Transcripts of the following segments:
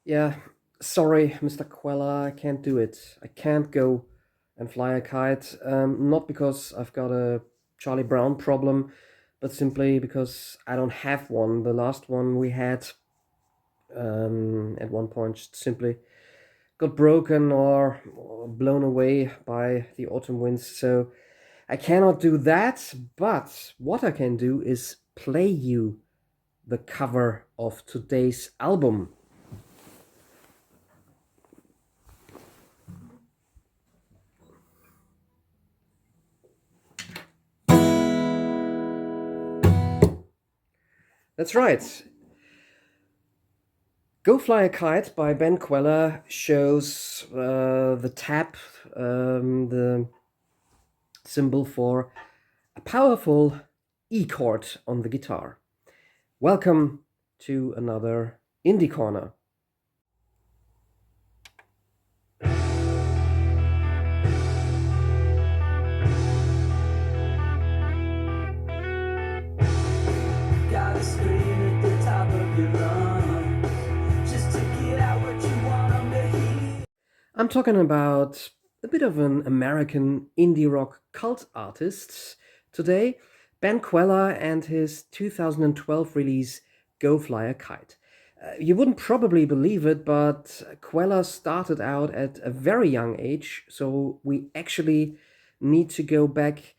Yeah, sorry, Mr. Queller, I can't do it. I can't go and fly a kite. Not because I've got a Charlie Brown problem, but simply because I don't have one. The last one we had at one point just simply got broken or blown away by the autumn winds. So I cannot do that, but what I can do is play you the cover of today's album. That's right. Go Fly a Kite by Ben Queller shows the tap, the symbol for a powerful E chord on the guitar. Welcome to another Indie Corner. Gotta scream at the top of your lungs just to get out what you want 'em to hear. I'm talking about a bit of an American indie rock cult artist today, Ben Queller and his 2012 release Go Fly a Kite. You wouldn't probably believe it, but Queller started out at a very young age, so we actually need to go back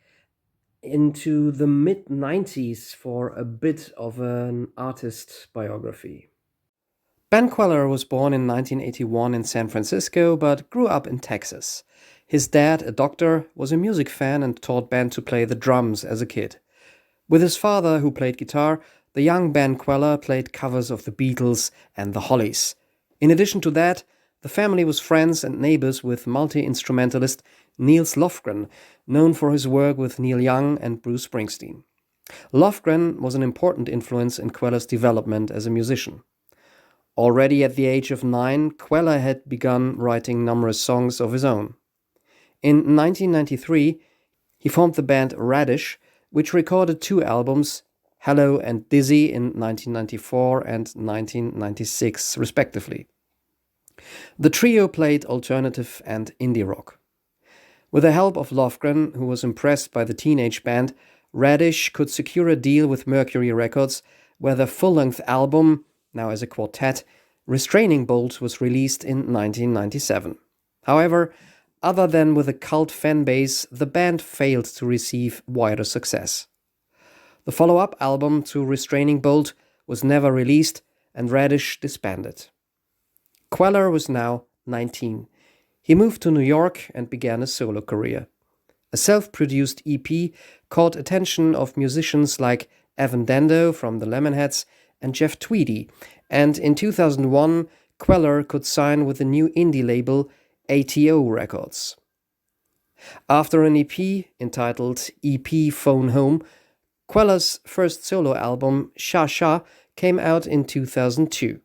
into the mid 90s for a bit of an artist biography. Ben Queller was born in 1981 in San Francisco, but grew up in Texas. His dad, a doctor, was a music fan and taught Ben to play the drums as a kid. With his father, who played guitar, the young Ben Queller played covers of the Beatles and the Hollies. In addition to that, the family was friends and neighbors with multi-instrumentalist Niels Lofgren, known for his work with Neil Young and Bruce Springsteen. Lofgren was an important influence in Queller's development as a musician. Already at the age of 9, Queller had begun writing numerous songs of his own. In 1993, he formed the band Radish, which recorded 2 albums, Hello and Dizzy in 1994 and 1996, respectively. The trio played alternative and indie rock. With the help of Lofgren, who was impressed by the teenage band, Radish could secure a deal with Mercury Records, where their full-length album, now as a quartet, Restraining Bolt, was released in 1997. However, other than with a cult fan base, the band failed to receive wider success. The follow-up album to Restraining Bolt was never released, and Radish disbanded. Queller was now 19. He moved to New York and began a solo career. A self-produced EP caught attention of musicians like Evan Dando from the Lemonheads and Jeff Tweedy, and in 2001, Queller could sign with the new indie label ATO Records. After an EP entitled EP Phone Home, Queller's first solo album, Sha Sha, came out in 2002.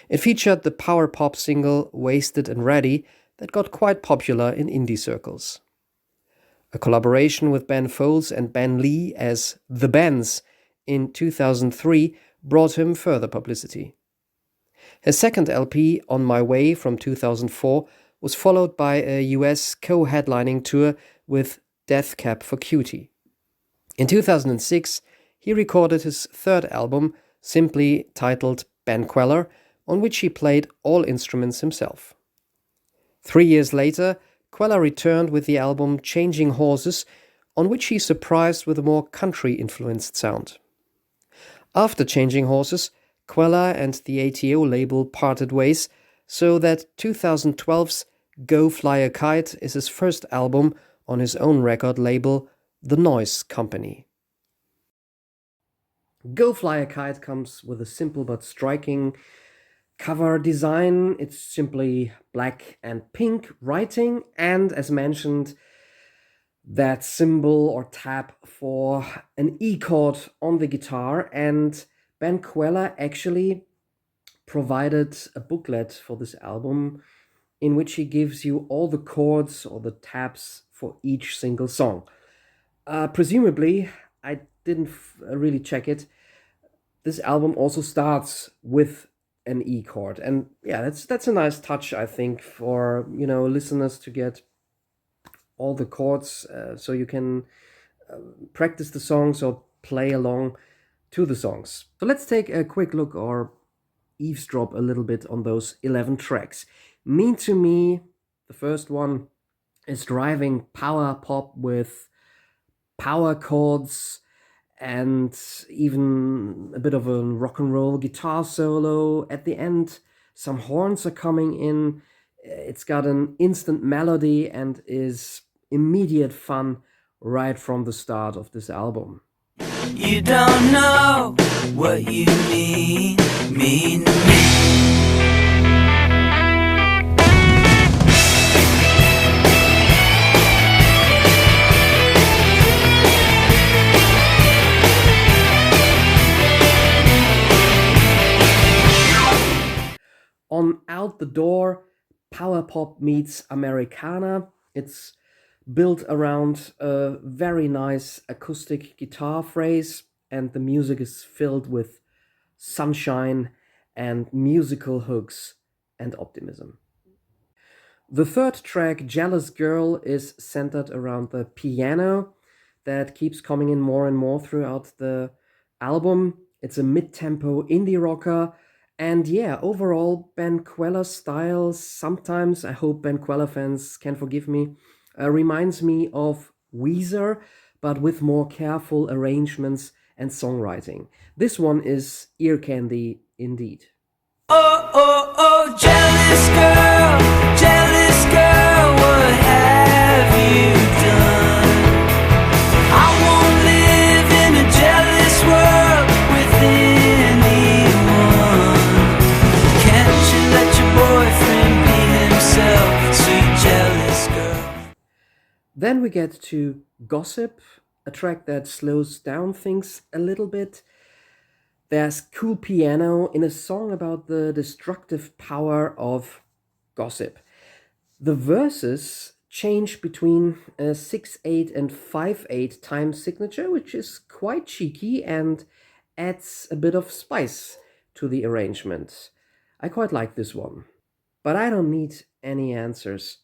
It featured the power pop single Wasted and Ready that got quite popular in indie circles. A collaboration with Ben Folds and Ben Lee as The Bens in 2003 brought him further publicity. His second LP, On My Way, from 2004, was followed by a US co-headlining tour with Death Cab for Cutie. In 2006, he recorded his third album, simply titled Ben Queller, on which he played all instruments himself. 3 years later, Queller returned with the album Changing Horses, on which he surprised with a more country-influenced sound. After Changing Horses, Queller and the ATO label parted ways, so that 2012's Go Fly a Kite is his first album on his own record label, The Noise Company. Go Fly a Kite comes with a simple but striking cover design. It's simply black and pink writing, and as mentioned, that symbol or tap for an E chord on the guitar. And Ben Queller actually provided a booklet for this album in which he gives you all the chords or the taps for each single song. Presumably, I didn't really check it, this album also starts with an E chord. And yeah, that's a nice touch, I think, for, listeners to get all the chords, so you can practice the songs or play along to the songs. So let's take a quick look or eavesdrop a little bit on those 11 tracks. Mean to Me, the first one, is driving power pop with power chords and even a bit of a rock and roll guitar solo. At the end, some horns are coming in. It's got an instant melody and is immediate fun right from the start of this album. You don't know what you mean to me. On Out the Door, power pop meets Americana. It's built around a very nice acoustic guitar phrase, and the music is filled with sunshine and musical hooks and optimism. The third track, Jealous Girl, is centered around the piano that keeps coming in more and more throughout the album. It's a mid-tempo indie rocker. And yeah, overall, Ben Queller's style, sometimes, I hope Ben Queller fans can forgive me, reminds me of Weezer, but with more careful arrangements and songwriting. This one is ear candy indeed. Oh, oh, oh, jealous girl, what have you done? I won't live in a jealous world with anyone. Can't you let your boyfriend be himself, sweet jealous girl? Then we get to Gossip, a track that slows down things a little bit. There's cool piano in a song about the destructive power of gossip. The verses change between a 6/8 and 5/8 time signature, which is quite cheeky and adds a bit of spice to the arrangement. I quite like this one. But I don't need any answers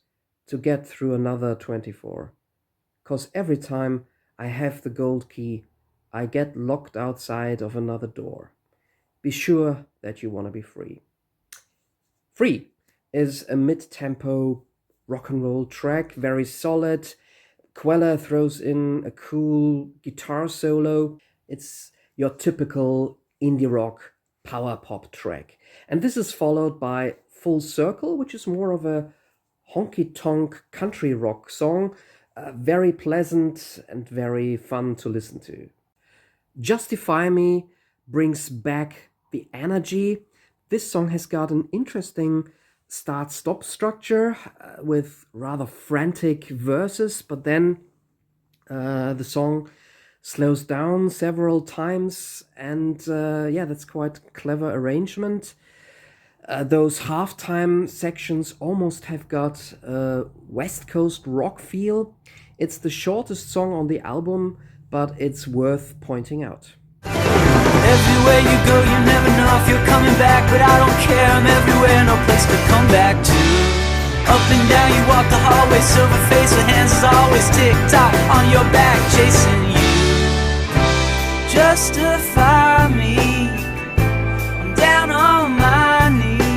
to get through another 24. 'Cause every time I have the gold key, I get locked outside of another door. Be sure that you want to be free. Free is a mid-tempo rock and roll track, very solid. Queller throws in a cool guitar solo. It's your typical indie rock power pop track. And this is followed by Full Circle, which is more of a honky-tonk country rock song, very pleasant and very fun to listen to. Justify Me brings back the energy. This song has got an interesting start-stop structure with rather frantic verses, but then the song slows down several times, and that's quite clever arrangement. Those halftime sections almost have got a West Coast rock feel. It's the shortest song on the album, but it's worth pointing out. Everywhere you go, you never know if you're coming back, but I don't care, I'm everywhere, no place to come back to. Up and down, you walk the hallway, silver face with hands as always, tick-tock on your back, chasing you. Justify me, I'm down on my knees.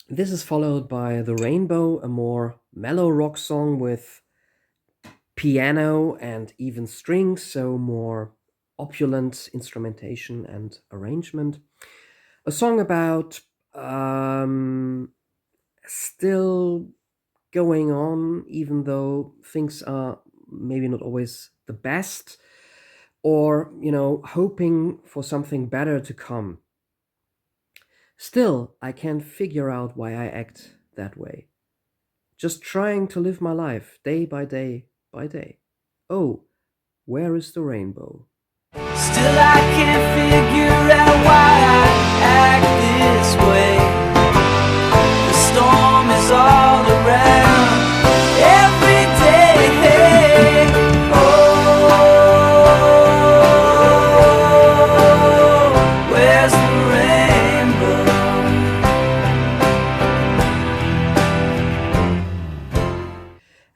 This is followed by The Rainbow, a more mellow rock song with piano and even strings, so more opulent instrumentation and arrangement. A song about still going on, even though things are maybe not always the best, or, hoping for something better to come. Still, I can't figure out why I act that way. Just trying to live my life day by day by day. Oh, where is the rainbow? Still I can't figure out why I act this way. The storm is all around every day. Oh,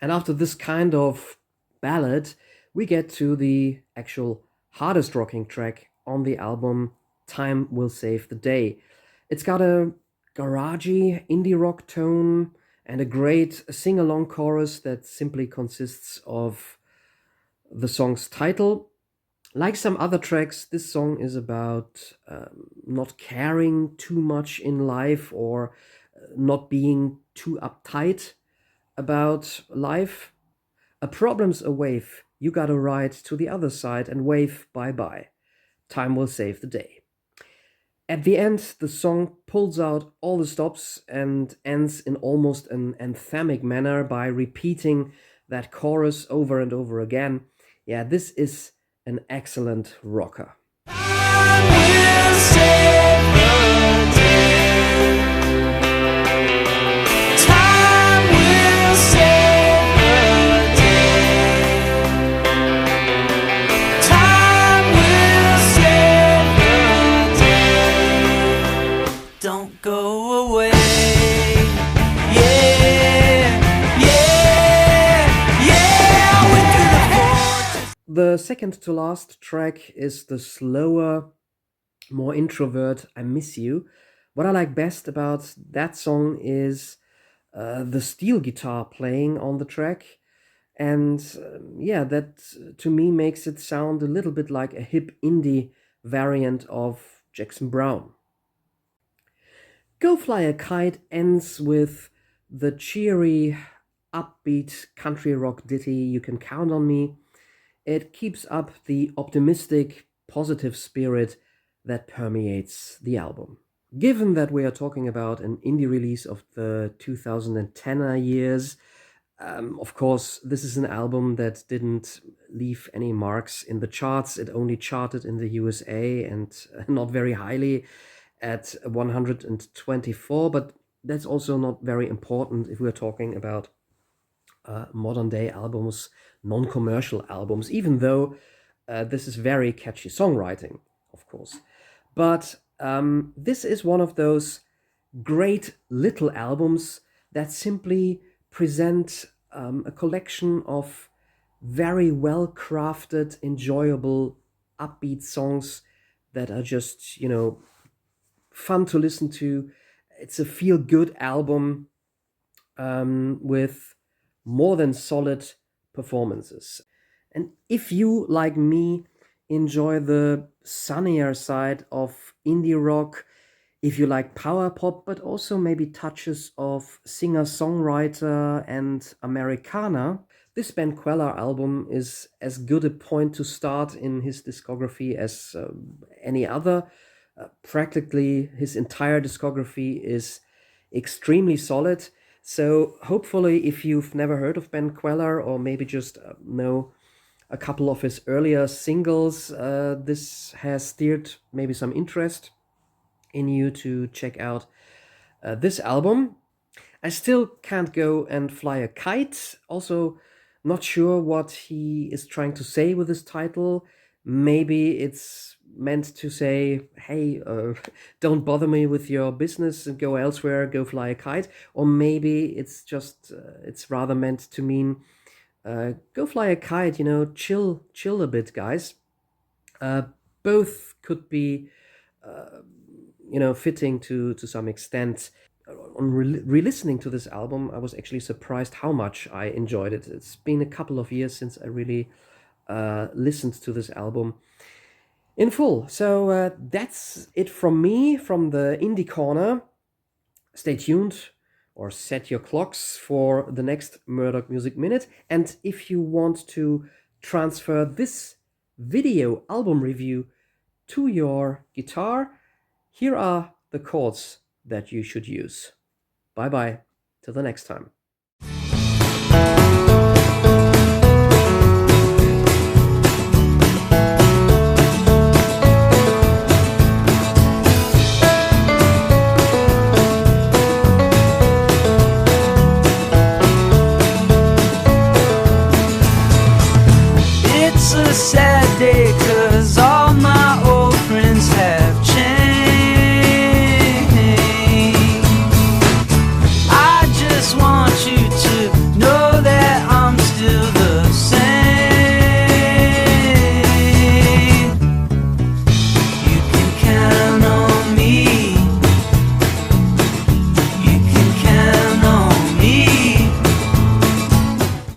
And after this kind of ballad, we get to the actual hardest rocking track on the album, Time Will Save the Day. It's got a garagey indie rock tone and a great sing-along chorus that simply consists of the song's title. Like some other tracks, this song is about not caring too much in life or not being too uptight about life. A problem's a wave, you gotta ride to the other side and wave bye-bye. Time will save the day. At the end, the song pulls out all the stops and ends in almost an anthemic manner by repeating that chorus over and over again. Yeah, this is an excellent rocker. Time will save the day. Time will save the day. Time will save the day. Don't go away. The second to last track is the slower, more introvert I Miss You. What I like best about that song is the steel guitar playing on the track. And yeah, that to me makes it sound a little bit like a hip indie variant of Jackson Browne. Go Fly a Kite ends with the cheery, upbeat country rock ditty You Can Count on Me. It keeps up the optimistic, positive spirit that permeates the album. Given that we are talking about an indie release of the 2010er years, of course, this is an album that didn't leave any marks in the charts. It only charted in the USA and not very highly at 124, but that's also not very important if we're talking about modern day albums, non-commercial albums, even though this is very catchy songwriting, of course. But this is one of those great little albums that simply present a collection of very well-crafted, enjoyable, upbeat songs that are just, fun to listen to. It's a feel-good album with more than solid performances. And if you, like me, enjoy the sunnier side of indie rock, if you like power pop, but also maybe touches of singer-songwriter and Americana, this Ben Queller album is as good a point to start in his discography as any other. Practically his entire discography is extremely solid. So hopefully, if you've never heard of Ben Queller or maybe just know a couple of his earlier singles, this has steered maybe some interest in you to check out this album. I still can't go and fly a kite. Also, not sure what he is trying to say with this title. Maybe it's meant to say, hey, don't bother me with your business and go elsewhere, go fly a kite. Or maybe it's just, it's rather meant to mean, go fly a kite, chill a bit, guys. Both could be, fitting to some extent. On re-listening to this album, I was actually surprised how much I enjoyed it. It's been a couple of years since I really listened to this album in full. So that's it from me, from the Indie Corner. Stay tuned or set your clocks for the next Murdock Music Minute. And if you want to transfer this video album review to your guitar, here are the chords that you should use. Bye-bye. Till the next time. It's a sad day.